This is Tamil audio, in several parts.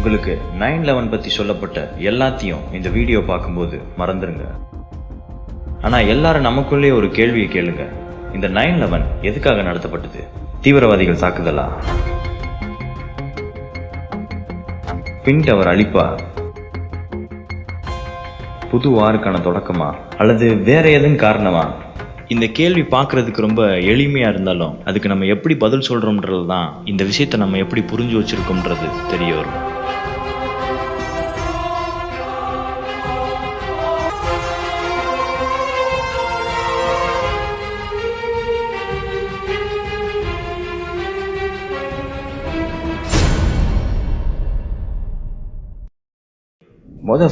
உங்களுக்கு 9/11 பத்தி சொல்லப்பட்ட எல்லாத்தையும் இந்த வீடியோ பார்க்கும்போது மறந்துருங்க. ஆனா எல்லாரும் நமக்குள்ளே ஒரு கேள்வியை கேளுங்க. இந்த 9/11 எதுக்காக நடத்தப்பட்டது? தீவிரவாதிகள் தாக்குதலா? Twin tower அழிப்பா? புது வாருக்கான தொடக்கமா? அல்லது வேற எதுவும் காரணமா? இந்த கேள்வி பார்க்கறதுக்கு ரொம்ப எளிமையா இருந்தாலும் அதுக்கு நம்ம எப்படி பதில் சொல்றோம்ன்றது தான் இந்த விஷயத்தை நம்ம எப்படி புரிஞ்சு வச்சிருக்கோம்ன்றது தெரிய வரும்.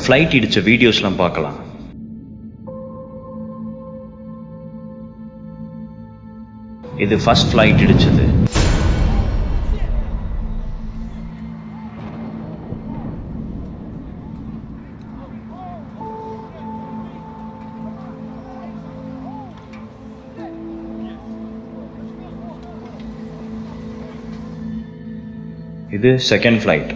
ஃப்ளைட் இடிச்ச வீடியோஸ்லாம் பார்க்கலாம். இது ஃபர்ஸ்ட் ஃப்ளைட் இடிச்சது. இது செகண்ட் ஃப்ளைட்.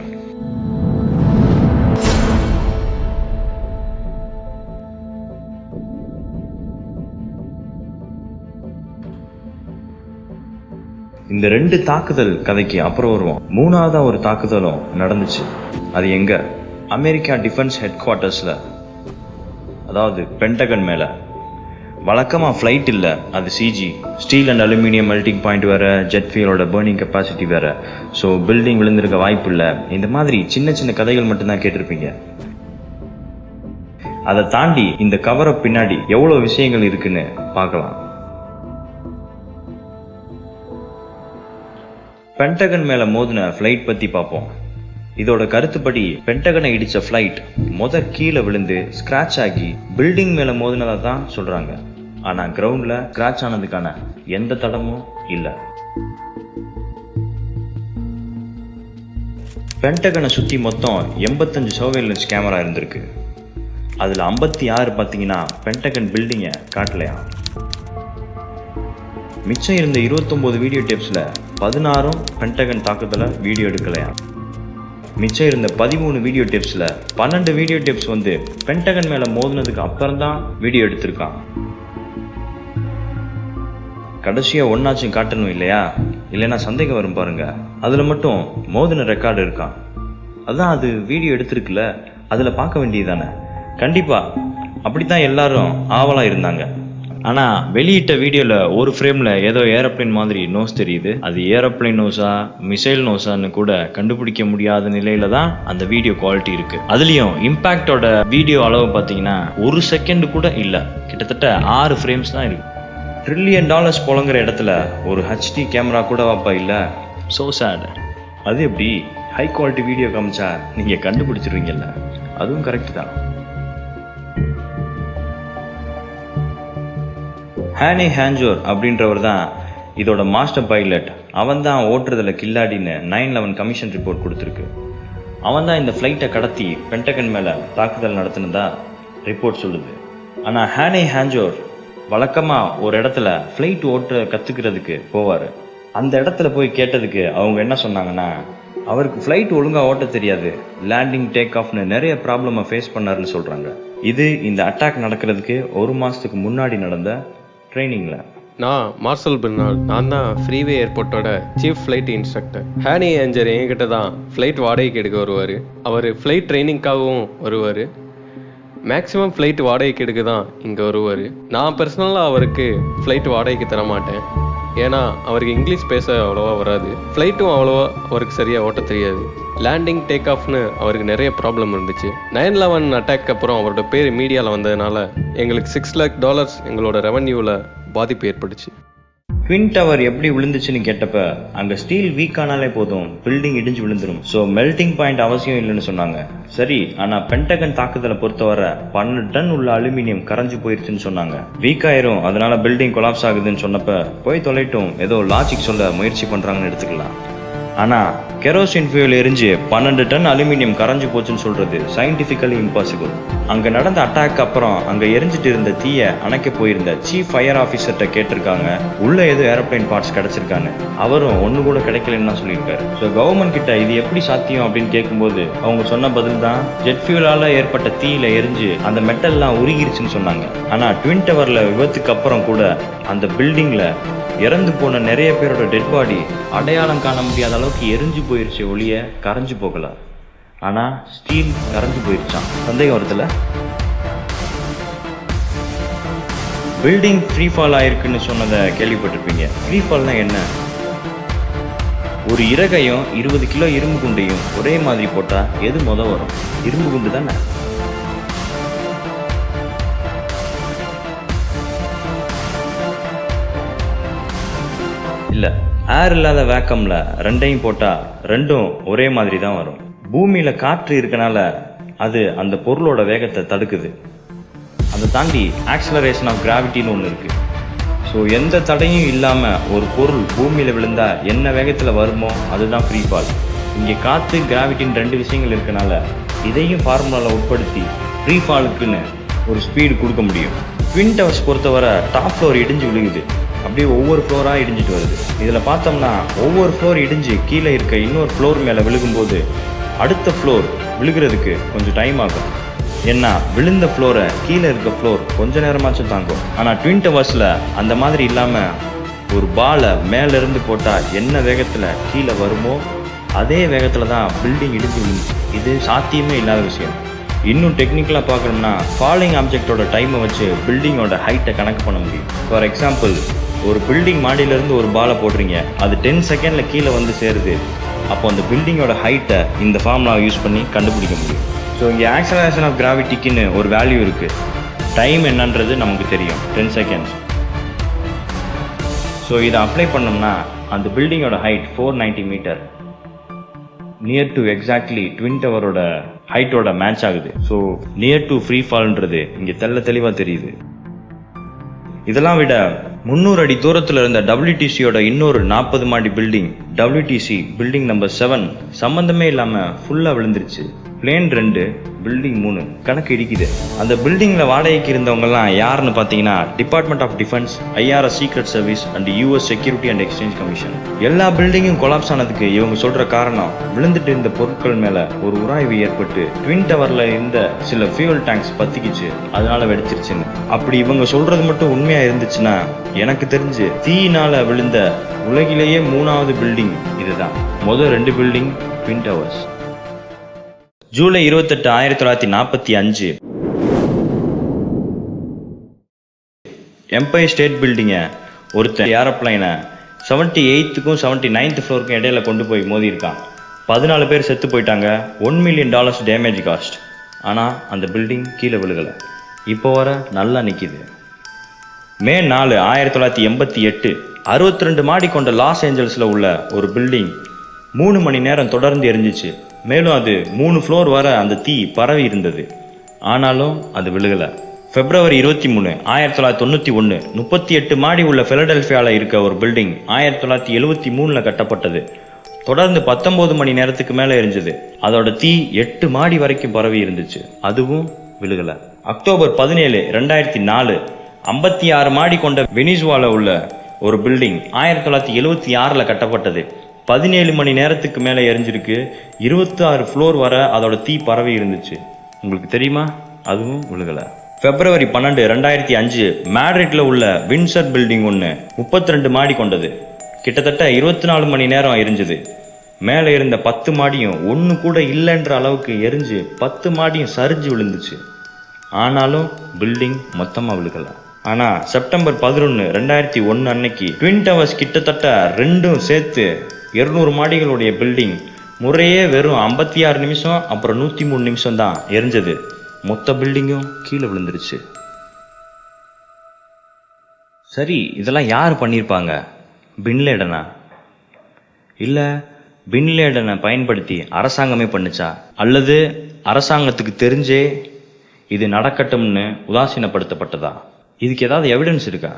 இந்த ரெண்டு தாக்குதல் கதைக்கு அப்புறம் வருவோம். மூணாவதா ஒரு தாக்குதலும் நடந்துச்சு. அது எங்க? அமெரிக்கா டிஃபென்ஸ் ஹெட் குவார்ட்டர்ஸ்ல, அதாவது பென்டகன் மேல. வழக்கமா ஃபிளைட் இல்ல, அது CG. Steel and aluminium melting point வேற, ஜெட் ஃபியூலோட பர்னிங் கெப்பாசிட்டி வேற. ஸோ பில்டிங் விழுந்திருக்க வாய்ப்பு இல்லை. இந்த மாதிரி சின்ன சின்ன கதைகள் மட்டும்தான் கேட்டிருப்பீங்க. அதை தாண்டி இந்த கவரப் பின்னாடி எவ்வளவு விஷயங்கள் இருக்குன்னு பார்க்கலாம். பென்டகன் மேல மோதின ஃபிளைட் பத்தி பார்ப்போம். இதோட கருத்துப்படி பென்டகனை இடிச்ச ஃபிளைட் கீழே விழுந்து ஸ்கிராச் ஆகி பில்டிங் மேல மோதினதா தான் சொல்றாங்க. ஆனா கிரவுண்ட்ல ஸ்கிராச் ஆனதுக்கான எந்த தடமும் இல்ல. பென்டகனை சுத்தி மொத்தம் 85 சர்வேலன்ஸ் கேமரா இருந்திருக்கு. அதுல 56 பாத்தீங்கன்னா பென்டகன் பில்டிங்க காட்டலையா. மிச்சம் இருந்த 29 வீடியோ டேப்ஸ்ல 16 பென்டகன் தாக்குதல வீடியோ எடுக்கலையா. மிச்சம் இருந்த 13 வீடியோ டேப்ஸ்ல 12 வீடியோ டேப்ஸ் பென்டகன் மேல மோதினதுக்கு அப்புறம் தான் வீடியோ எடுத்திருக்கான். கடைசியா ஒன்னாச்சும் காட்டணும் இல்லையா? இல்லைன்னா சந்தேகம் வரும் பாருங்க. அதுல மட்டும் மோதின ரெக்கார்டு இருக்கான். அதான் அது வீடியோ எடுத்திருக்குல்ல, அதுல பார்க்க வேண்டியதுதானே. கண்டிப்பா அப்படித்தான் எல்லாரும் ஆவலா இருந்தாங்க. ஆனா வெளியிட்ட வீடியோல ஒரு ஃப்ரேம்ல ஏதோ ஏரோப்ளேன் மாதிரி நோஸ் தெரியுது. அது ஏரோப்ளேன் நோஸா மிசைல் நோஸான்னு கூட கண்டுபிடிக்க முடியாத நிலையில தான் அந்த வீடியோ குவாலிட்டி இருக்கு. அதுலயும் இம்பாக்டோட வீடியோ அளவு பாத்தீங்கன்னா 1 செகண்ட் கூட இல்ல. கிட்டத்தட்ட 6 ஃப்ரேம்ஸ் தான் இருக்கு. $1 trillion புழங்குற இடத்துல ஒரு HD கேமரா கூட வாப்பா இல்ல. So sad. அது எப்படி ஹை குவாலிட்டி வீடியோ காமிச்சா நீங்க கண்டுபிடிச்சிருவீங்கல்ல. அதுவும் கரெக்ட் தான். ஹானி ஹாஞ்சோர் அப்படின்றவர் தான் இதோட மாஸ்டர் பைலட். அவன் தான் ஓட்டுறதுல கில்லாடின்னு 9/11 கமிஷன் ரிப்போர்ட் கொடுத்துருக்கு. அவன் தான் இந்த ஃப்ளைட்டை கடத்தி பென்டகன் மேல தாக்குதல் நடத்தினதா ரிப்போர்ட் சொல்லுது. ஆனா ஹானி ஹாஞ்சோர் வழக்கமா ஒரு இடத்துல ஃப்ளைட் ஓட்ட கத்துக்கிறதுக்கு போவாரு. அந்த இடத்துல போய் கேட்டதுக்கு அவங்க என்ன சொன்னாங்கன்னா, அவருக்கு ஃப்ளைட் ஒழுங்கா ஓட்ட தெரியாது, லேண்டிங் டேக் ஆஃப்னு நிறைய ப்ராப்ளமை ஃபேஸ் பண்ணாருன்னு சொல்றாங்க. இது இந்த அட்டாக் நடக்கிறதுக்கு 1 மாசத்துக்கு முன்னாடி நடந்த ட்ரைனிங்ல. நான் மார்சல் பெர்னார்ட். நான் தான் ஃப்ரீவே ஏர்போர்ட்டோட chief flight instructor. Hani Hanjour என்கிட்ட தான் ஃப்ளைட் வாடகைக்கு எடுக்க வருவார். அவர் ஃப்ளைட் ட்ரைனிங்காகவும் வருவார். மேக்ஸிமம் ஃப்ளைட் வாடகைக்கு எடுக்க தான் இங்கே வருவார். நான் பர்சனலாக அவருக்கு ஃப்ளைட் வாடகைக்கு தர மாட்டேன். ஏன்னா அவருக்கு இங்கிலீஷ் பேச அவ்வளோவா வராது. ஃப்ளைட்டும் அவ்வளோவா அவருக்கு சரியாக ஓட்ட தெரியாது. லேண்டிங் டேக் ஆஃப்னு அவருக்கு நிறைய ப்ராப்ளம் இருந்துச்சு. 9/11 அட்டாக் அப்புறம் அவரோட பேர் மீடியாவில் வந்ததுனால எங்களுக்கு $6 lakh எங்களோட ரெவன்யூவில் பாதிப்பு ஏற்பட்டுச்சு. ட்வின் டவர் எப்படி விழுந்துச்சுன்னு கேட்டப்ப அங்க ஸ்டீல் வீக் ஆனாலே போதும் பில்டிங் இடிஞ்சு விழுந்துரும். ஸோ மெல்டிங் பாயிண்ட் அவசியம் இல்லைன்னு சொன்னாங்க. சரி, ஆனா பென்டகன் தாக்குதலை பொறுத்தவரை 12 டன் உள்ள அலுமினியம் கரைஞ்சு போயிருச்சுன்னு சொன்னாங்க. வீக் ஆயிரும், அதனால பில்டிங் கொலாப்ஸ் ஆகுதுன்னு சொன்னப்ப போய் தொலைட்டும், ஏதோ லாஜிக் சொல்ல முயற்சி பண்றாங்கன்னு எடுத்துக்கலாம். ஆனா கெரோசின் ஃபியூல் எரிஞ்சு 12 டன் அலுமினியம் கரைஞ்சு போச்சுன்னு சொல்றது சயின்டிபிக்கலி இம்பாசிபிள். அங்க நடந்த அட்டாக் அப்புறம் அங்க எரிஞ்சிட்டு இருந்த தீய அணைக்க போயிருந்த சீஃப் ஃபயர் ஆஃபீஸர்கிட்ட கேட்டிருக்காங்க, உள்ள ஏதோ ஏரோப்ளைன் பார்ட்ஸ் கிடைச்சிருக்காங்க. அவரும் ஒண்ணு கூட கிடைக்கலன்னு சொல்லியிருக்காரு. ஸோ கவர்மெண்ட் கிட்ட இது எப்படி சாத்தியம் அப்படின்னு கேட்கும்போது அவங்க சொன்ன பதில் தான், ஜெட் ஃபியூலால ஏற்பட்ட தீயில எரிஞ்சு அந்த மெட்டல்லாம் உருகிருச்சுன்னு சொன்னாங்க. ஆனா ட்வின் டவர்ல விபத்துக்கு அப்புறம் கூட அந்த பில்டிங்ல இறந்து போன நிறைய பேரோட டெட் பாடி அடையாளம் காண முடியாத அளவுக்கு எரிஞ்சு போயிருச்சு, ஒளிய கரைஞ்சு போகல. ஆனா ஸ்டீல் கரைஞ்சு போயிருச்சான். சந்தேகம் வருதுல? பில்டிங் ஃப்ரீ ஃபால் ஆயிருக்குன்னு சொன்னதை கேள்விப்பட்டிருப்பீங்க. ஃப்ரீ ஃபால்னா என்ன? ஒரு இறகையும் 20 கிலோ இரும்பு குண்டையும் ஒரே மாதிரி போட்டா எது வரும்? இரும்பு குண்டு தானே. இல்ல, ஏர் இல்லாத வேக்கம்ல ரெண்டையும் போட்டா ரெண்டும் ஒரே மாதிரி தான் வரும். பூமியில காற்று இருக்கனால அது அந்த பொருளோட வேகத்தை தடுக்குது. அதை தாண்டி ஆக்சலரேஷன் ஆஃப் கிராவிட்டின்னு ஒன்று இருக்கு. ஸோ எந்த தடையும் இல்லாம ஒரு பொருள் பூமியில விழுந்தா என்ன வேகத்துல வருமோ அதுதான் ஃப்ரீ ஃபால். இங்க காத்து கிராவிட்டின்னு 2 விஷயங்கள் இருக்கனால இதையும் ஃபார்முலால உட்படுத்தி ஃப்ரீ ஃபாலுக்குன்னு ஒரு ஸ்பீடு கொடுக்க முடியும். ட்வின் டவர்ஸ் பொறுத்தவரை டாப் ஃப்ளோர் இடிஞ்சு விழுகுது, அப்படியே ஒவ்வொரு ஃப்ளோரா இடிஞ்சிட்டு வருது. இதுல பார்த்தோம்னா ஒவ்வொரு ஃப்ளோர் இடிஞ்சு கீழே இருக்க இன்னொரு ஃப்ளோர் மேல விழுகும்போது அடுத்த ஃப்ளோர் விழுகிறதுக்கு கொஞ்சம் டைம் ஆகும். ஏன்னா விழுந்த ஃப்ளோரை கீழே இருக்க ஃப்ளோர் கொஞ்ச நேரமாச்சும் தாங்கும். ஆனா ட்வின் டவர்ஸ்ல அந்த மாதிரி இல்லாம ஒரு பாலை மேல இருந்து போட்டா என்ன வேகத்துல கீழே வருமோ அதே வேகத்துல தான் பில்டிங் இடிஞ்சு விழுந்துச்சு. இது சாத்தியமே இல்லாத விஷயம். இன்னும் டெக்னிக்கலாக பார்க்கணும்னா ஃபாலிங் ஆப்ஜெக்டோட டைமை வச்சு பில்டிங்கோட ஹைட்டை கணக்கு பண்ண முடியும். ஃபார் எக்ஸாம்பிள், ஒரு பில்டிங் மாடியிலேருந்து ஒரு பாலை போடுறீங்க, அது 10 செகண்டில் கீழே வந்து சேருது. அப்போ அந்த பில்டிங்கோட ஹைட்டை இந்த ஃபார்முலாவை யூஸ் பண்ணி கண்டுபிடிக்க முடியும். ஸோ இங்கே ஆக்சலரேஷன் ஆஃப் கிராவிட்டிக்குன்னு ஒரு வேல்யூ இருக்குது. டைம் என்னன்றது நமக்கு தெரியும், 10 செகண்ட்ஸ். ஸோ இதை அப்ளை பண்ணோம்னா அந்த பில்டிங்கோட height 490 metre, near to exactly twin டவரோட ஹைட்டோட மேட்ச் ஆகுது. ஸோ நியர் டு ஃப்ரீ ஃபால்ன்றது இங்கே தெளிவாக தெரியுது. இதெல்லாம் விட 300 அடி தூரத்தில் இருந்த WTCயோட இன்னொரு 40 மாடி பில்டிங், WTC பில்டிங் நம்பர் 7 சம்பந்தமே இல்லாமல் ஃபுல்லாக விழுந்துருச்சு. பிளேன் 2, பில்டிங் 3 கணக்கு இடிக்குது. அந்த பில்டிங்ல வாடகைக்கு இருந்தவங்கலாம் யாருன்னு பார்த்தீங்கன்னா department of defence, IRS secret service and US security and exchange commission. எல்லா பில்டிங்கும் கொலாப்ஸ் ஆனதுக்கு இவங்க சொல்ற காரணம், விழுந்துட்டு இருந்த பொருட்கள் மேல ஒரு உராய்வு ஏற்பட்டு ட்வின் டவர்ல இருந்த சில ஃபியூல் டேங்க்ஸ் பத்திக்கிச்சு, அதனால வெடிச்சிருச்சுன்னு. அப்படி இவங்க சொல்றது மட்டும் உண்மையா இருந்துச்சுன்னா எனக்கு தெரிஞ்சு தீயினால விழுந்த உலகிலேயே 3வது பில்டிங் இதுதான். முதல் 2 building twin towers. July 28, 1945 Empire state பில்டிங்கை ஒருத்தன் ஏரோப்ளைனை 78க்கும் 79th ஃப்ளோருக்கும் இடையில கொண்டு போய் மோதியிருக்கான். 14 பேர் செத்து போயிட்டாங்க. $1 மில்லியன் டேமேஜ் காஸ்ட். ஆனால் அந்த பில்டிங் கீழே விழுகலை, இப்போ வர நல்லா நிற்கிது. மே 4, 1988 62 மாடி கொண்ட லாஸ் ஏஞ்சல்ஸில் உள்ள ஒரு பில்டிங் 3 மணி நேரம் தொடர்ந்து எரிஞ்சிச்சு. மேலும் அது 3 ஃப்ளோர் வர அந்த தீ பரவி இருந்தது. ஆனாலும் அது விழுகலை. பிப்ரவரி 23, 1991 38 மாடி உள்ள பிலடெல்பியாவில் இருக்க ஒரு பில்டிங் 1973 கட்டப்பட்டது. தொடர்ந்து 19 மணி நேரத்துக்கு மேலே எரிஞ்சது. அதோட தீ 8 மாடி வரைக்கும் பரவி இருந்துச்சு, அதுவும் விழுகலை. அக்டோபர் 17, 2004 56 மாடி கொண்ட வெனிசுவால உள்ள ஒரு பில்டிங் 1976 கட்டப்பட்டது. 17 மணி நேரத்துக்கு மேலே எரிஞ்சிருக்கு. 26 ஃப்ளோர் வர அதோட தீ பரவி இருந்துச்சு. உங்களுக்கு தெரியுமா, அதுவும் விழுகலை. பிப்ரவரி 12, 2005 மேட்ரிட்ல உள்ள வின்சர் பில்டிங் 1 32 மாடி கொண்டது. கிட்டத்தட்ட 24 மணி நேரம் எரிஞ்சது. மேலே இருந்த 10 மாடியும் ஒன்று கூட இல்லைன்ற அளவுக்கு எரிஞ்சு 10 மாடியும் சரிஞ்சு விழுந்துச்சு. ஆனாலும் பில்டிங் மொத்தமாக விழுகலை. ஆனால் செப்டம்பர் 11, 2001 அன்னைக்கு ட்வின் டவர்ஸ் கிட்டத்தட்ட ரெண்டும் சேர்த்து 200 மாடிகளுடைய பில்டிங் முறையே வெறும் 56 நிமிஷம் அப்புறம் 103 நிமிஷம் தான் எரிஞ்சது. மொத்த பில்டிங்கும் கீழே விழுந்துருச்சு. சரி, இதெல்லாம் யார் பண்ணியிருப்பாங்க? பின்லேடனா? இல்லை பின்லேடனை பயன்படுத்தி அரசாங்கமே பண்ணுச்சா? அல்லது அரசாங்கத்துக்கு தெரிஞ்சே இது நடக்கட்டும்னு உதாசீனப்படுத்தப்பட்டதா? இதுக்கு ஏதாவது எவிடன்ஸ் இருக்கா?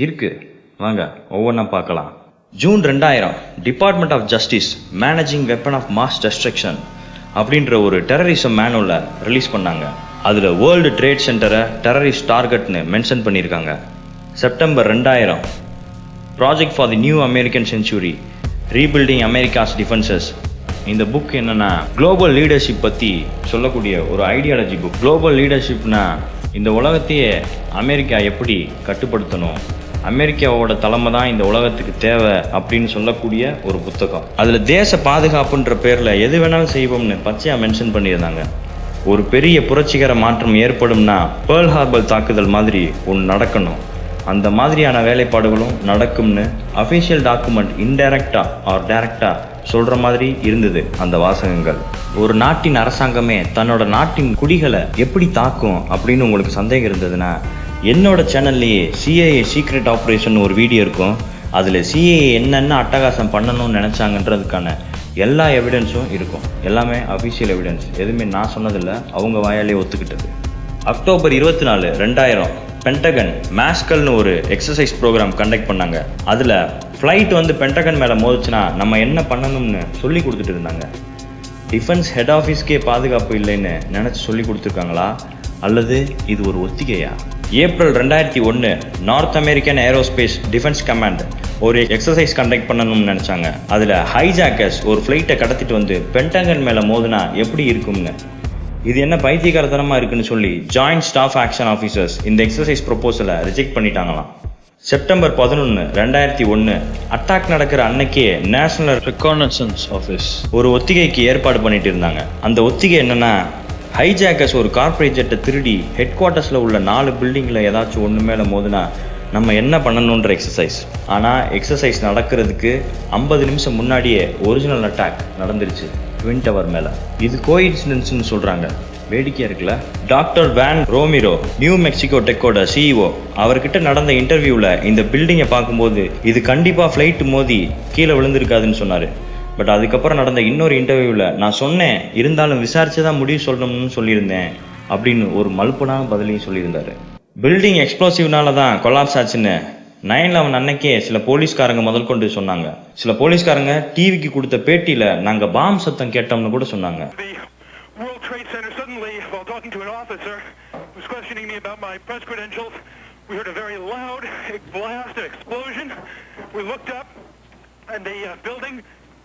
இருக்கு, வாங்க ஒவ்வொன்றா பார்க்கலாம். June 2000 department of justice managing weapon of mass destruction அப்படின்ற ஒரு டெரரிசம் மேனுவலை ரிலீஸ் பண்ணாங்க. அதில் வேர்ல்டு ட்ரேட் சென்டரை டெரரிஸ்ட் டார்கெட்னு மென்ஷன் பண்ணியிருக்காங்க. September 2000 project for the new American century rebuilding America's defences. இந்த புக் என்னென்னா குளோபல் லீடர்ஷிப் பற்றி சொல்லக்கூடிய ஒரு ஐடியாலஜி புக். குளோபல் லீடர்ஷிப்னா இந்த உலகத்தையே அமெரிக்கா எப்படி கட்டுப்படுத்தணும், அமெரிக்காவோட தலைமை தான் இந்த உலகத்துக்கு தேவை அப்படின்னு சொல்லக்கூடிய ஒரு புத்தகம். அதில் தேச பாதுகாப்புன்ற பேரில் எது வேணாலும் செய்வோம்னு பச்சையாக மென்ஷன் பண்ணியிருந்தாங்க. ஒரு பெரிய புரட்சிகர மாற்றம் ஏற்படும்னா பேர்ல் ஹார்பர் தாக்குதல் மாதிரி ஒன்று நடக்கணும், அந்த மாதிரியான வேலைப்பாடுகளும் நடக்கும்னு அஃபிஷியல் டாக்குமெண்ட் இன்டைரக்டா ஆர் டைரக்டா சொல்கிற மாதிரி இருந்தது அந்த வாசகங்கள். ஒரு நாட்டின் அரசாங்கமே தன்னோட நாட்டின் குடிகளை எப்படி தாக்கும் அப்படின்னு உங்களுக்கு சந்தேகம் இருந்ததுன்னா என்னோட சேனல்லையே சிஐஏ சீக்ரெட் ஆப்ரேஷன் ஒரு வீடியோ இருக்கும். அதில் சிஐஏ என்னென்ன அட்டகாசம் பண்ணணும்னு நினச்சாங்கன்றதுக்கான எல்லா எவிடன்ஸும் இருக்கும். எல்லாமே அஃபிஷியல் எவிடன்ஸ், எதுவுமே நான் சொன்னதில்லை, அவங்க வாயாலே ஒத்துக்கிட்டது. அக்டோபர் 24, 2000 பென்டகன் மேஸ்கல்னு ஒரு எக்ஸசைஸ் ப்ரோக்ராம் கண்டக்ட் பண்ணாங்க. அதில் ஃப்ளைட் பென்டகன் மேலே மோதிச்சுன்னா நம்ம என்ன பண்ணணும்னு சொல்லி கொடுத்துட்டு இருந்தாங்க. டிஃபென்ஸ் ஹெட் ஆஃபீஸ்க்கே பாதுகாப்பு இல்லைன்னு நினச்சி சொல்லி கொடுத்துருக்காங்களா அல்லது இது ஒரு ஒத்திகையா? April 2001 North American Aerospace Defense Command ஒரு எக்ஸசைஸ் கண்டக்ட் பண்ணணும்னு நினச்சாங்க. அதில் ஹைஜாக்கர்ஸ் ஒரு ஃப்ளைட்டை கடத்திட்டு பென்டகன் மேலே மோதினா எப்படி இருக்கும்னு, இது என்ன பைத்தியகாரத்தனமாக இருக்குன்னு சொல்லி ஜாயிண்ட் ஸ்டாஃப் ஆக்ஷன் ஆஃபீஸர்ஸ் இந்த எக்ஸசைஸ் ப்ரொபோசலை ரிஜெக்ட் பண்ணிட்டாங்களாம். செப்டம்பர் 11, 2001 அட்டாக் நடக்கிற அன்னைக்கே நேஷனல் ரெகானசன்ஸ் ஆஃபீஸ் ஒரு ஒத்திகைக்கு ஏற்பாடு பண்ணிட்டு இருந்தாங்க. அந்த ஒத்திகை என்னன்னா, ஹைஜாக்கர்ஸ் ஒரு கார்பரேட் ஜெட்டை திருடி ஹெட் குவார்ட்டர்ஸில் உள்ள 4 பில்டிங்கில் ஏதாச்சும் ஒன்று மேலே மோதுனா நம்ம என்ன பண்ணணுன்ற எக்ஸசைஸ். ஆனால் எக்ஸசைஸ் நடக்கிறதுக்கு 50 நிமிஷம் முன்னாடியே ஒரிஜினல் அட்டாக் நடந்துருச்சு ட்வின் டவர் மேலே. இது கோஇன்சிடென்ஸ்னு சொல்கிறாங்க. வேடிக்கையாக இருக்குல்ல. Doctor Van Romero New Mexico டெக்கோட சிஇஓ, அவர்கிட்ட நடந்த இன்டர்வியூவில் இந்த பில்டிங்கை பார்க்கும்போது இது கண்டிப்பாக ஃப்ளைட்டு மோதி கீழே விழுந்திருக்காதுன்னு சொன்னார். பட் அதுக்கப்புறம் நடந்த இன்னொரு இன்டர்வியூவில் நான் சொன்னேன், இருந்தாலும் விசாரிச்சு தான் முடிவு சொல்லணும்னு சொல்லியிருந்தேன் அப்படின்னு ஒரு மல்பனான பதிலையும் சொல்லியிருந்தார். பில்டிங் எக்ஸ்ப்ளோசிவ்னால தான் கொலாப்ஸ் ஆச்சுன்னு 9/11 அன்னைக்கே சில போலீஸ்காரங்க முதல் கொண்டு சொன்னாங்க. சில போலீஸ்காரங்க டிவிக்கு கொடுத்த பேட்டியில் நாங்கள் பாம் சத்தம் கேட்டோம்னு கூட சொன்னாங்க. World Trade Center, suddenly, while talking to an officer who was questioning me about my press credentials, we heard a very loud blast, an explosion. We looked up, and the building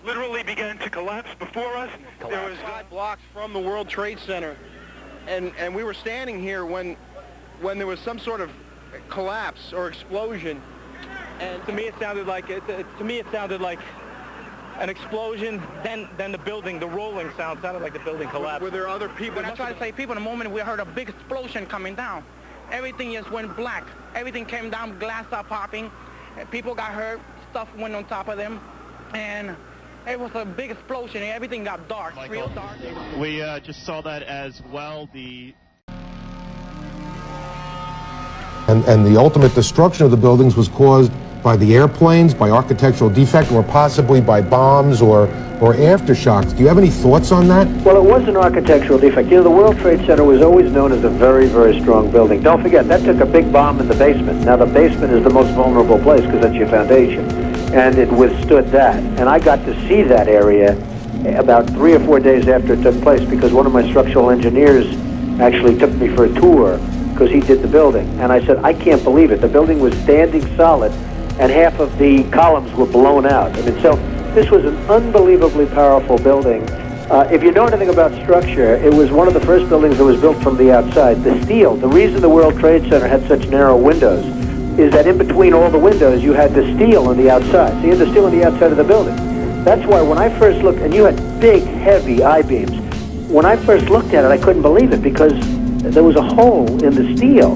literally began to collapse before us. There was 5 blocks from the World Trade Center, and we were standing here when there was some sort of collapse or explosion. And to me, it sounded like an explosion, then the building, the rolling sound sounded like the building collapsed. Were there other people? When I tried to say people, the moment we heard a big explosion coming down, everything just went black. Everything came down, glass started popping, people got hurt, stuff went on top of them, and it was a big explosion, and everything got dark, real dark. We just saw that as well. And the ultimate destruction of the buildings was caused by the airplanes, by architectural defect, or possibly by bombs or aftershocks. Do you have any thoughts on that? Well, it was an architectural defect. You know, the World Trade Center was always known as a very, very strong building. Don't forget, that took a big bomb in the basement. Now, the basement is the most vulnerable place because that's your foundation. And it withstood that. And I got to see that area about 3 or 4 days after it took place because one of my structural engineers actually took me for a tour because he did the building. And I said, I can't believe it. The building was standing solid and half of the columns were blown out. I mean, so this was an unbelievably powerful building. If you know anything about structure, it was one of the first buildings that was built from the outside. The steel, the reason the World Trade Center had such narrow windows is that in between all the windows you had the steel on the outside. So you had the steel on the outside of the building. That's why when I first looked, and you had big, heavy I-beams, when I first looked at it, I couldn't believe it because there was a hole in the steel.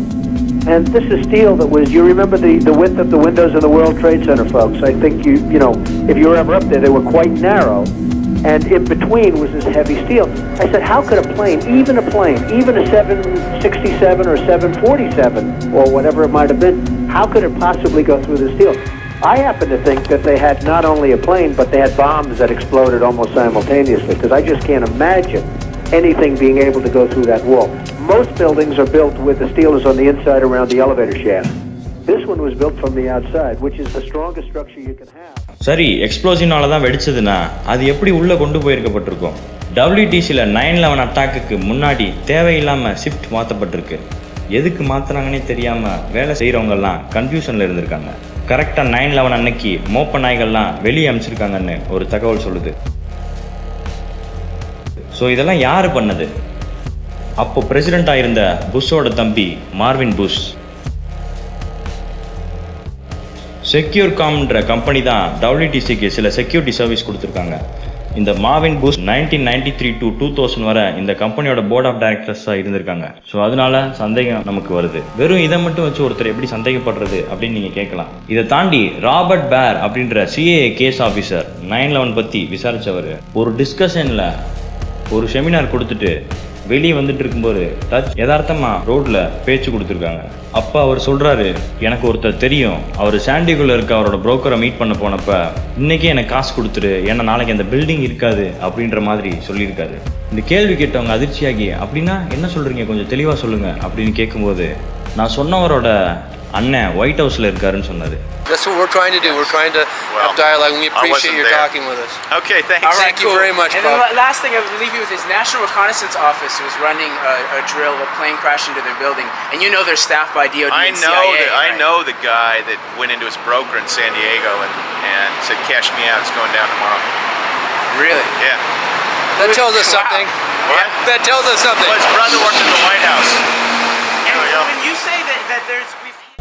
And this is steel that was, you remember the width of the windows in the World Trade Center, folks. I think you know, if you were ever up there, they were quite narrow. And in between was this heavy steel. I said, how could a plane, even a 767 or 747 or whatever it might have been, how could it possibly go through the steel? I happen to think that they had not only a plane, but they had bombs that exploded almost simultaneously, because I just can't imagine anything being able to go through that wall. Most buildings are built with the steel is on the inside around the elevator shaft. This one was built from the outside, which is the strongest structure you can have. சரி, எக்ஸ்ப்ளோசிவ்னால தான் வெடிச்சதுன்னா அது எப்படி உள்ளே கொண்டு போயிருக்கப்பட்டிருக்கும்? WTCயில் 9/11 அட்டாக்குக்கு முன்னாடி தேவையில்லாமல் ஷிஃப்ட் மாற்றப்பட்டிருக்கு. எதுக்கு மாற்றுறாங்கன்னே தெரியாமல் வேலை செய்கிறவங்கெல்லாம் கன்ஃபியூஷனில் இருந்திருக்காங்க. கரெக்டாக 9/11 அன்னைக்கு மோப்ப நாய்கள்லாம் வெளியே அனுப்பிச்சிருக்காங்கன்னு ஒரு தகவல் சொல்லுது. ஸோ இதெல்லாம் யார் பண்ணது? அப்போ பிரசிடெண்ட்டாக இருந்த புஷ்ஷோட தம்பி மார்வின் புஷ். செக்யூர்காம்ன்ற கம்பெனி தான் WTCக்கு சில செக்யூரிட்டி சர்வீஸ் கொடுத்துருக்காங்க. இந்த மார்வின் புஷ் 1993 to 2000 வரை இந்த கம்பெனியோட போர்ட் ஆஃப் டைரக்டர்ஸாக இருந்திருக்காங்க. ஸோ அதனால சந்தேகம் நமக்கு வருது. வெறும் இதை மட்டும் வச்சு ஒருத்தர் எப்படி சந்தேகப்படுறது அப்படின்னு நீங்கள் கேட்கலாம். இதை தாண்டி ராபர்ட் பேர் அப்படின்ற CIA கேஸ் ஆஃபீஸர் 9/11 பற்றி விசாரித்தவர் ஒரு டிஸ்கஷனில் ஒரு செமினார் கொடுத்துட்டு வெளியே வந்துட்டு இருக்கும்போது யதார்த்தமாக ரோட்ல பேச்சு கொடுத்துருக்காங்க. அப்போ அவர் சொல்றாரு, எனக்கு ஒருத்தர் தெரியும், அவர் சாண்டிகுள்ள இருக்க அவரோட புரோக்கரை மீட் பண்ண போனப்ப இன்னைக்கே எனக்கு காசு கொடுத்துரு, ஏன்னா நாளைக்கு அந்த பில்டிங் இருக்காது அப்படின்ற மாதிரி சொல்லியிருக்காரு. இந்த கேள்வி கேட்டவங்க அதிர்ச்சியாகி, அப்படின்னா என்ன சொல்றீங்க, கொஞ்சம் தெளிவாக சொல்லுங்க அப்படின்னு கேட்கும்போது, நான் சொன்னவரோட அண்ணன் ஒயிட் ஹவுஸ்ல இருக்காருன்னு சொன்னாரு. That's what we're trying to do. We're trying to have dialogue, and we appreciate your talking with us. Okay, thanks. All right, Thank you very much, and Bob. And the last thing I would leave you with is National Reconnaissance Office was running a drill. A plane crashed into their building, and you know they're staffed by DOD and CIA. I know the guy that went into his broker in San Diego and said, "Cash me out. It's going down tomorrow." Really? Yeah. That tells us something. What? That tells us something. Well, his brother worked in the White House. And when you say that there's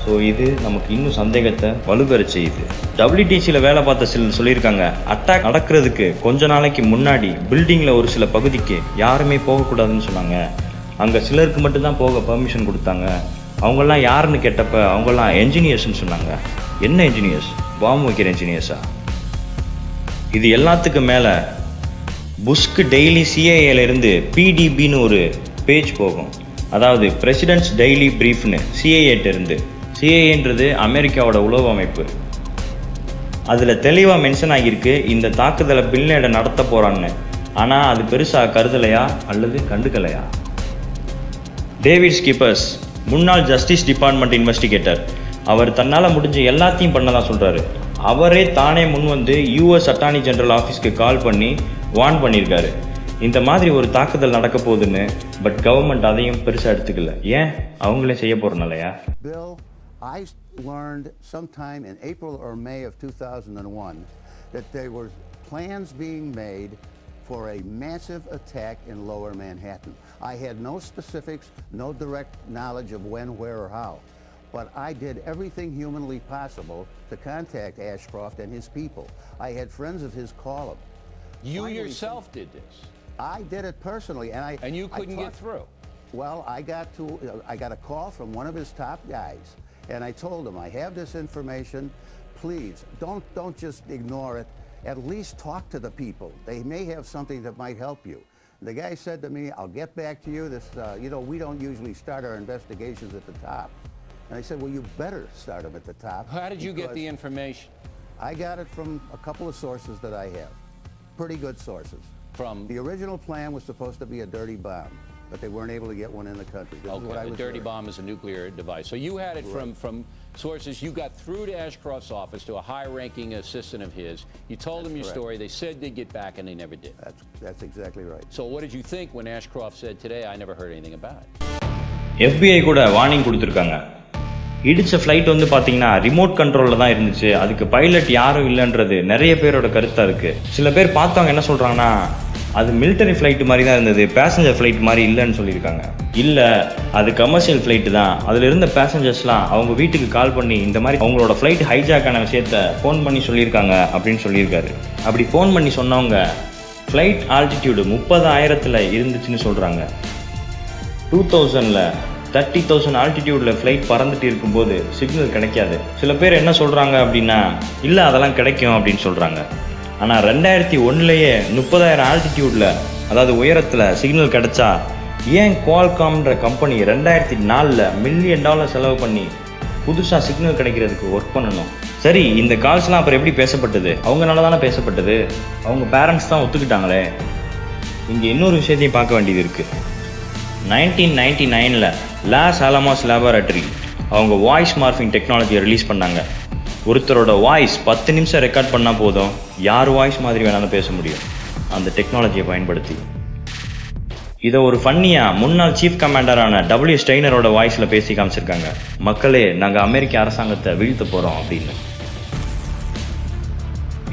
so இது நமக்கு இன்னும் சந்தேகத்தை வலுப்பெற செய்யுது. WTCயில் வேலை பார்த்த சிலர் சொல்லியிருக்காங்க, அட்டாக் நடக்கிறதுக்கு கொஞ்ச நாளைக்கு முன்னாடி பில்டிங்கில் ஒரு சில பகுதிக்கு யாருமே போகக்கூடாதுன்னு சொன்னாங்க. அங்கே சிலருக்கு மட்டும்தான் போக பர்மிஷன் கொடுத்தாங்க. அவங்கெல்லாம் யாருன்னு கேட்டப்ப அவங்கெல்லாம் என்ஜினியர்ஸ்ன்னு சொன்னாங்க. என்ன என்ஜினியர்ஸ்? பாம்பு வைக்கிற என்ஜினியர்ஸா? இது எல்லாத்துக்கும் மேலே புஷ்க்கு டெய்லி CIAலேருந்து PDBன்னு ஒரு பேஜ் போகும். அதாவது பிரசிடென்ட்ஸ் டெய்லி பிரீஃப்னு CIAட்டிருந்து. CIAன்றது அமெரிக்காவோட உளவு அமைப்பு. அதில் தெளிவாக மென்ஷன் ஆகியிருக்கு இந்த தாக்குதலை பில்லேடன் நடத்த போகிறான்னு. ஆனால் அது பெருசாக கருதலையா அல்லது கண்டுக்கலையா? டேவிட் ஸ்கிப்பர்ஸ் முன்னாள் ஜஸ்டிஸ் டிபார்ட்மெண்ட் இன்வெஸ்டிகேட்டர். அவர் தன்னால் முடிஞ்ச எல்லாத்தையும் பண்ணதான் சொல்கிறாரு. அவரே தானே முன் வந்து US அட்டார்னி ஜெனரல் ஆஃபீஸ்க்கு கால் பண்ணி வார்ன் பண்ணியிருக்காரு, இந்த மாதிரி ஒரு தாக்குதல் நடக்க போகுதுன்னு. பட் கவர்மெண்ட் அதையும் பெருசாக எடுத்துக்கல. ஏன்? அவங்களே செய்ய போகிறனாலயா? I learned sometime in April or May of 2001 that there were plans being made for a massive attack in Lower Manhattan. I had no specifics, no direct knowledge of when, where, or how, but I did everything humanly possible to contact Ashcroft and his people. I had friends of his call him. You yourself did this? I did it personally, and you couldn't get through? Well, I got a call from one of his top guys. And I told him, I have this information, please, don't just ignore it, at least talk to the people. They may have something that might help you. The guy said to me, I'll get back to you. We don't usually start our investigations at the top. And I said, well, you better start them at the top. How did you get the information? I got it from a couple of sources that I have, pretty good sources. The original plan was supposed to be a dirty bomb, but they weren't able to get one in the country. Okay, a dirty bomb is a nuclear device. So you had it from sources. You got through to Ashcroft's office, to a high-ranking assistant of his. You told them your story. They said they'd get back, and they never did. That's exactly right. So what did you think when Ashcroft said today, I never heard anything about it? FBI கூட வார்னிங் கொடுத்துருக்காங்க. இடிச்ச ஃப்ளைட் வந்து பார்த்தீங்கன்னா ரிமோட் கண்ட்ரோலில் தான் இருந்துச்சு, அதுக்கு பைலட் யாரும் இல்லைன்றது நிறைய பேரோட கருத்தாக இருக்குது. சில பேர் பார்த்தவங்க என்ன சொல்கிறாங்கன்னா, அது மிலிட்டரி ஃப்ளைட்டு மாதிரி தான் இருந்தது, பேசஞ்சர் ஃப்ளைட் மாதிரி இல்லைன்னு சொல்லியிருக்காங்க. இல்லை, அது கமர்ஷியல் ஃப்ளைட்டு தான். அதில் இருந்த பேசஞ்சர்ஸ்லாம் அவங்க வீட்டுக்கு கால் பண்ணி இந்த மாதிரி அவங்களோட ஃப்ளைட் ஹைஜாக் ஆன விஷயத்த ஃபோன் பண்ணி சொல்லியிருக்காங்க அப்படின்னு சொல்லியிருக்காரு. அப்படி ஃபோன் பண்ணி சொன்னவங்க ஃப்ளைட் ஆல்டிடியூடு 30,000 இருந்துச்சுன்னு சொல்கிறாங்க. 2000 30,000 ஆல்டிடியூடில் ஃப்ளைட் பறந்துட்டு இருக்கும்போது சிக்னல் கிடைக்காது. சில பேர் என்ன சொல்கிறாங்க அப்படின்னா, இல்லை அதெல்லாம் கிடைக்கும் அப்படின்னு சொல்கிறாங்க. ஆனால் 2001 30,000 ஆல்டிடியூடில், அதாவது உயரத்தில் சிக்னல் கிடைச்சா ஏன் குவால்காம்ன்ற கம்பெனி 2004 $1 மில்லியன் செலவு பண்ணி புதுசாக சிக்னல் கிடைக்கிறதுக்கு ஒர்க் பண்ணணும்? சரி, இந்த கால்ஸ்லாம் அப்புறம் எப்படி பேசப்பட்டது? அவங்களால தானே பேசப்பட்டது. அவங்க பேரண்ட்ஸ் தான் ஒத்துக்கிட்டாங்களே. இங்கே இன்னொரு விஷயத்தையும் பார்க்க வேண்டியது இருக்குது. 1999 லாஸ் ஆலமாஸ் லேபரட்டரி அவங்க வாய்ஸ் மார்ஃபிங் டெக்னாலஜியை ரிலீஸ் பண்ணாங்க. ஒருத்தரோட வாய்ஸ் 10 நிமிஷம் ரெக்கார்ட் பண்ணால் போதும், யார் வாய்ஸ் மாதிரி வேணாலும் பேச முடியும் அந்த டெக்னாலஜியை பயன்படுத்தி. இதை ஒரு ஃபன்னியாக முன்னாள் சீஃப் கமாண்டரான W. ஸ்டெய்னரோட வாய்ஸில் பேசி காமிச்சிருக்காங்க. மக்களே, நாங்கள் அமெரிக்க அரசாங்கத்தை வீழ்த்த போகிறோம் அப்படின்னு.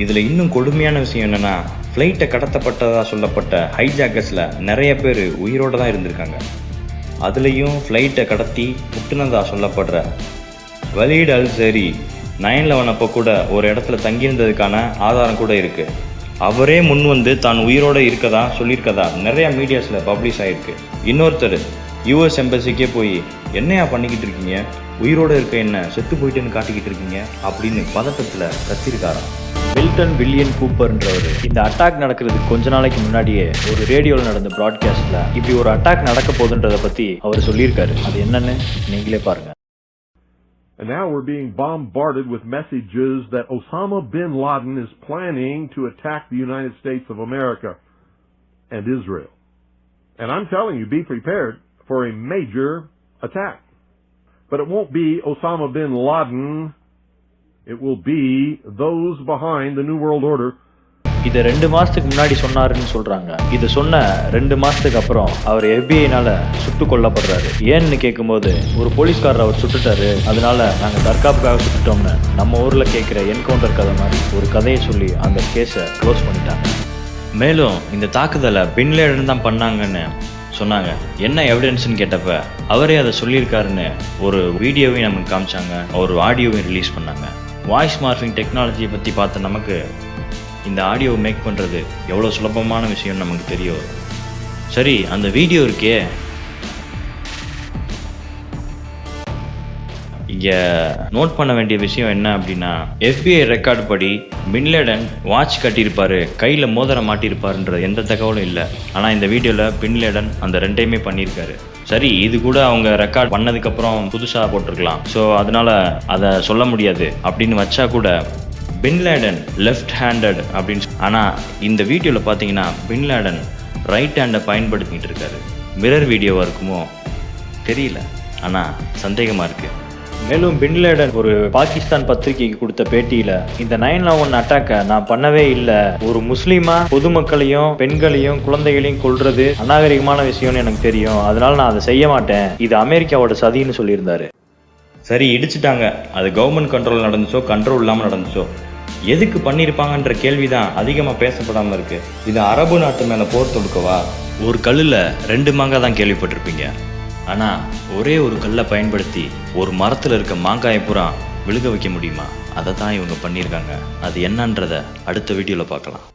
இதில் இன்னும் கொடுமையான விஷயம் என்னென்னா, ஃப்ளைட்டை கடத்தப்பட்டதாக சொல்லப்பட்ட ஹைஜாக்கர்ஸில் நிறைய பேர் உயிரோடு தான் இருந்திருக்காங்க. அதுலேயும் ஃப்ளைட்டை கடத்தி முட்டுனதாக சொல்லப்படுற வலீட் அல்-ஜரி 9/11 அப்போ கூட ஒரு இடத்துல தங்கியிருந்ததுக்கான ஆதாரம் கூட இருக்குது. அவரே முன் வந்து தான் உயிரோடு இருக்கதா சொல்லியிருக்கதா நிறைய மீடியாஸில் பப்ளிஷ் ஆகிருக்கு. இன்னொருத்தர் US எம்பசிக்கே போய் என்னையா பண்ணிக்கிட்டு இருக்கீங்க, உயிரோடு இருக்க என்ன செத்து போயிட்டுன்னு காட்டிக்கிட்டு இருக்கீங்க அப்படின்னு பதட்டத்தில் கத்திருக்காராம். மில்டன் வில்லியன் கூப்பர்ன்றவர் இந்த அட்டாக் நடக்கிறதுக்கு கொஞ்ச நாளைக்கு முன்னாடியே ஒரு ரேடியோவில் நடந்த ப்ராட்காஸ்டில் இப்படி ஒரு அட்டாக் நடக்க போகுதுன்றதை பற்றி அவர் சொல்லியிருக்காரு. அது என்னன்னு நீங்களே பாருங்க. And now we're being bombarded with messages that Osama bin Laden is planning to attack the United States of America and Israel. And I'm telling you, be prepared for a major attack. But it won't be Osama bin Laden. It will be those behind the New World Order. இதை 2 மாதத்துக்கு முன்னாடி சொன்னாருன்னு சொல்கிறாங்க. இதை சொன்ன 2 மாதத்துக்கு அப்புறம் அவர் FBI-னால சுட்டு கொல்லப்படுறாரு. ஏன்னு கேட்கும்போது, ஒரு போலீஸ்காரர் அவர் சுட்டுட்டாரு, அதனால நாங்கள் தற்காப்புக்காக சுட்டுட்டோம்னு நம்ம ஊரில் கேட்குற என்கவுண்டர் கதை மாதிரி ஒரு கதையை சொல்லி அந்த கேஸை க்ளோஸ் பண்ணிட்டாங்க. மேலும் இந்த தாக்குதலை பின் லேடன் தான் பண்ணாங்கன்னு சொன்னாங்க. என்ன எவிடன்ஸ்ன்னு கேட்டப்ப அவரே அதை சொல்லியிருக்காருன்னு ஒரு வீடியோவையும் நமக்கு காமிச்சாங்க, ஒரு ஆடியோவையும் ரிலீஸ் பண்ணாங்க. வாய்ஸ் மார்ஃபிங் டெக்னாலஜியை பற்றி பார்த்த நமக்கு இந்த ஆடியோவை மேக் பண்ணுறது எவ்வளோ சுலபமான விஷயம்னு நமக்கு தெரிய வரும். சரி, அந்த வீடியோ இருக்கே, இங்கே நோட் பண்ண வேண்டிய விஷயம் என்ன அப்படின்னா, FBI ரெக்கார்டு படி பின் லேடன் வாட்ச் கட்டியிருப்பாரு, கையில் மோதிரம் மாட்டியிருப்பாருன்ற எந்த தகவலும் இல்லை. ஆனால் இந்த வீடியோவில் பின் லேடன் அந்த 2யுமே பண்ணியிருக்காரு. சரி, இது கூட அவங்க ரெக்கார்ட் பண்ணதுக்கப்புறம் புதுசாக போட்டிருக்கலாம், ஸோ அதனால் அதை சொல்ல முடியாது அப்படின்னு வச்சா கூட பின் லேடன் லெஃப்ட் ஹேண்டட் அப்படின்னு. ஆனால் இந்த வீடியோவில் பார்த்தீங்கன்னா பின் லேடன் ரைட் ஹேண்டை பயன்படுத்திக்கிட்டு இருக்காரு. மிரர் வீடியோவாக இருக்குமோ தெரியல, ஆனால் சந்தேகமாக இருக்குது. மேலும் பின் லேடன் ஒரு பாகிஸ்தான் பத்திரிகைக்கு கொடுத்த பேட்டியில் இந்த 9/11 அட்டாக்கை நான் பண்ணவே இல்லை, ஒரு முஸ்லீமா பொதுமக்களையும் பெண்களையும் குழந்தைகளையும் கொல்றது அநாகரிகமான விஷயம்னு எனக்கு தெரியும், அதனால நான் அதை செய்ய மாட்டேன், இது அமெரிக்காவோட சதின்னு சொல்லியிருந்தாரு. சரி, இடிச்சிட்டாங்க, அது கவர்மெண்ட் கண்ட்ரோல் நடந்துச்சோ கண்ட்ரோல் இல்லாமல் நடந்துச்சோ, எதுக்கு பண்ணியிருப்பாங்கன்ற கேள்வி தான் அதிகமாக பேசப்படாமல் இருக்குது. இது அரபு நாட்டு மேலே போர் தொடுக்கவா? ஒரு கல்லில் 2 மாங்காய் தான் கேள்விப்பட்டிருப்பீங்க, ஆனால் ஒரே ஒரு கல்லை பயன்படுத்தி ஒரு மரத்தில் இருக்க மாங்காயை பூரா விழுக வைக்க முடியுமா? அதை தான் இவங்க பண்ணியிருக்காங்க. அது என்னன்றதை அடுத்த வீடியோவில் பார்க்கலாம்.